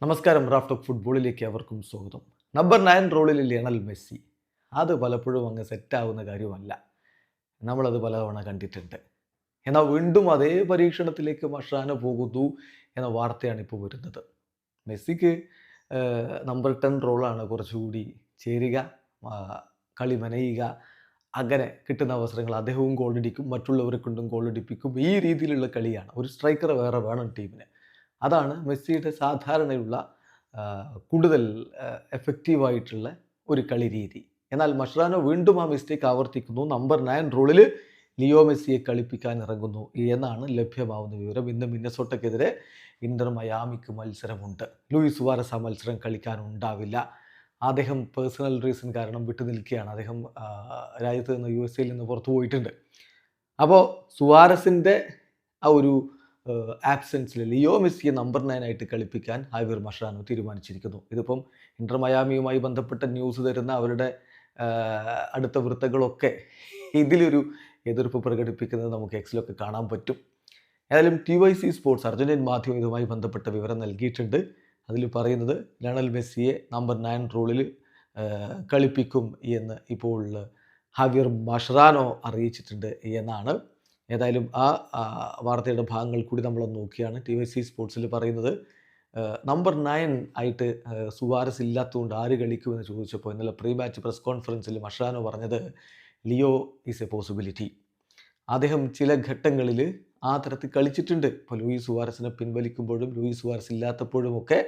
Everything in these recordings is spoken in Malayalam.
നമസ്കാരം. റാഫ്റ്റ് ഓഫ് ഫുട്ബോളിലേക്ക് അവർക്കും സ്വാഗതം. നമ്പർ 9 റോളിൽ ലിയണൽ മെസ്സി. അത് പലപ്പോഴും അങ്ങ് സെറ്റാവുന്ന കാര്യമല്ല. നമ്മളത് പലതവണ കണ്ടിട്ടുണ്ട്. എന്നാൽ വീണ്ടും അതേ പരീക്ഷണത്തിലേക്ക് മഷാന പോകുന്നു എന്ന വാർത്തയാണ് ഇപ്പോൾ വരുന്നത്. മെസ്സിക്ക് നമ്പർ 10 റോളാണ് കുറച്ചുകൂടി ചേരുക, കളി മെനയുക, അങ്ങനെ കിട്ടുന്ന അവസരങ്ങൾ അദ്ദേഹവും ഗോളടിക്കും, മറ്റുള്ളവരെ കൊണ്ടും ഗോളടിപ്പിക്കും. ഈ രീതിയിലുള്ള കളിയാണ്. ഒരു സ്ട്രൈക്കർ വേറെ വേണം ടീമിന്. അതാണ് മെസ്സിയുടെ സാധാരണയുള്ള കൂടുതൽ എഫക്റ്റീവായിട്ടുള്ള ഒരു കളി രീതി. എന്നാൽ മഷ്രാനോ വീണ്ടും ആ മിസ്റ്റേക്ക് ആവർത്തിക്കുന്നു. നമ്പർ 9 റോളിൽ ലിയോ മെസ്സിയെ കളിപ്പിക്കാൻ ഇറങ്ങുന്നു എന്നാണ് ലഭ്യമാവുന്ന വിവരം. ഇന്ന് മിന്നസോട്ടയ്ക്കെതിരെ ഇന്റർ മയാമിക്ക് മത്സരമുണ്ട്. ലൂയിസ് സുവാരസ് ആ മത്സരം കളിക്കാനുണ്ടാവില്ല. അദ്ദേഹം പേഴ്സണൽ റീസൺ കാരണം വിട്ടു നിൽക്കുകയാണ്. അദ്ദേഹം രാജ്യത്ത് നിന്ന് USA നിന്ന് പുറത്തു പോയിട്ടുണ്ട്. അപ്പോൾ സുവാരസിൻ്റെ ആ ഒരു ആബ്സെൻസിൽ ലിയോ മെസ്സിയെ നമ്പർ 9 ആയിട്ട് കളിപ്പിക്കാൻ ഹാവിർ മഷ്രാനോ തീരുമാനിച്ചിരിക്കുന്നു. ഇതിപ്പം ഇന്റർ മയാമിയുമായി ബന്ധപ്പെട്ട ന്യൂസ് തരുന്ന അവരുടെ അടുത്ത വൃത്തങ്ങളൊക്കെ ഇതിലൊരു എതിർപ്പ് പ്രകടിപ്പിക്കുന്നത് നമുക്ക് എക്സിലൊക്കെ കാണാൻ പറ്റും. ഏതായാലും TYC സ്പോർട്സ് അർജന്റീൻ മാധ്യമം ഇതുമായി ബന്ധപ്പെട്ട വിവരം നൽകിയിട്ടുണ്ട്. അതിൽ പറയുന്നത് ലയണൽ മെസ്സിയെ നമ്പർ 9 റോളിൽ കളിപ്പിക്കും എന്ന് ഇപ്പോൾ ഹാവിർ മഷ്രാനോ അറിയിച്ചിട്ടുണ്ട് എന്നാണ്. ഏതായാലും ആ വാർത്തയുടെ ഭാഗങ്ങൾ കൂടി നമ്മളൊന്ന് നോക്കിയാണ്. TYC സ്പോർട്സിൽ പറയുന്നത് നമ്പർ 9 ആയിട്ട് സുവാരസ് ഇല്ലാത്തതുകൊണ്ട് ആര് കളിക്കുമെന്ന് ചോദിച്ചപ്പോൾ ഇന്നലെ പ്രീ മാച്ച് പ്രസ് കോൺഫറൻസിൽ മഷ്രാനോ പറഞ്ഞത് ലിയോ ഈസ് എ പോസിബിലിറ്റി. അദ്ദേഹം ചില ഘട്ടങ്ങളിൽ ആ തരത്തിൽ കളിച്ചിട്ടുണ്ട്. ഇപ്പോൾ ലൂയിസ് സുവാരസിനെ പിൻവലിക്കുമ്പോഴും ലൂയിസ് സുവാരസ് ഇല്ലാത്തപ്പോഴുമൊക്കെ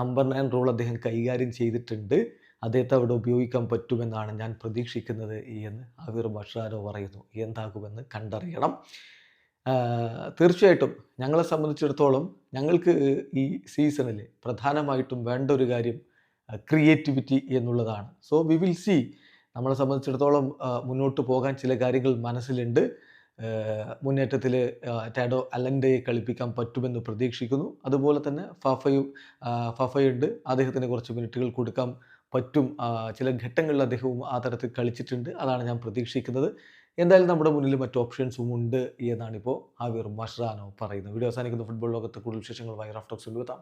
നമ്പർ 9 റോൾ അദ്ദേഹം കൈകാര്യം ചെയ്തിട്ടുണ്ട്. അദ്ദേഹത്തെ അവിടെ ഉപയോഗിക്കാൻ പറ്റുമെന്നാണ് ഞാൻ പ്രതീക്ഷിക്കുന്നത് എന്ന് ഹാവിർ മഷ്രാനോ പറയുന്നു. എന്താകുമെന്ന് കണ്ടറിയണം. തീർച്ചയായിട്ടും ഞങ്ങളെ സംബന്ധിച്ചിടത്തോളം ഞങ്ങൾക്ക് ഈ സീസണിൽ പ്രധാനമായിട്ടും വേണ്ട ഒരു കാര്യം ക്രിയേറ്റിവിറ്റി എന്നുള്ളതാണ്. So we will see. നമ്മളെ സംബന്ധിച്ചിടത്തോളം മുന്നോട്ട് പോകാൻ ചില കാര്യങ്ങൾ മനസ്സിലുണ്ട്. മുന്നേറ്റത്തിൽ ടാഡോ അലൻഡയെ കളിപ്പിക്കാൻ പറ്റുമെന്ന് പ്രതീക്ഷിക്കുന്നു. അതുപോലെ തന്നെ ഫഫയുണ്ട്. അദ്ദേഹത്തിന് കുറച്ച് മിനിറ്റുകൾ കൊടുക്കാൻ പറ്റും. ചില ഘട്ടങ്ങളിൽ അദ്ദേഹവും ആ തരത്തിൽ കളിച്ചിട്ടുണ്ട്. അതാണ് ഞാൻ പ്രതീക്ഷിക്കുന്നത്. എന്തായാലും നമ്മുടെ മുന്നിൽ മറ്റു ഓപ്ഷൻസും ഉണ്ട് എന്നാണിപ്പോൾ ഹാവിർ മഷ്രാനോ പറയുന്നത്. വീഡിയോ അവസാനിക്കുന്ന ഫുട്ബോൾ ലോകത്തെ കൂടുതൽ വിശേഷങ്ങളുമായി റാഫ്റ്റ് ടോക്സ് കൊണ്ടുവെത്താം.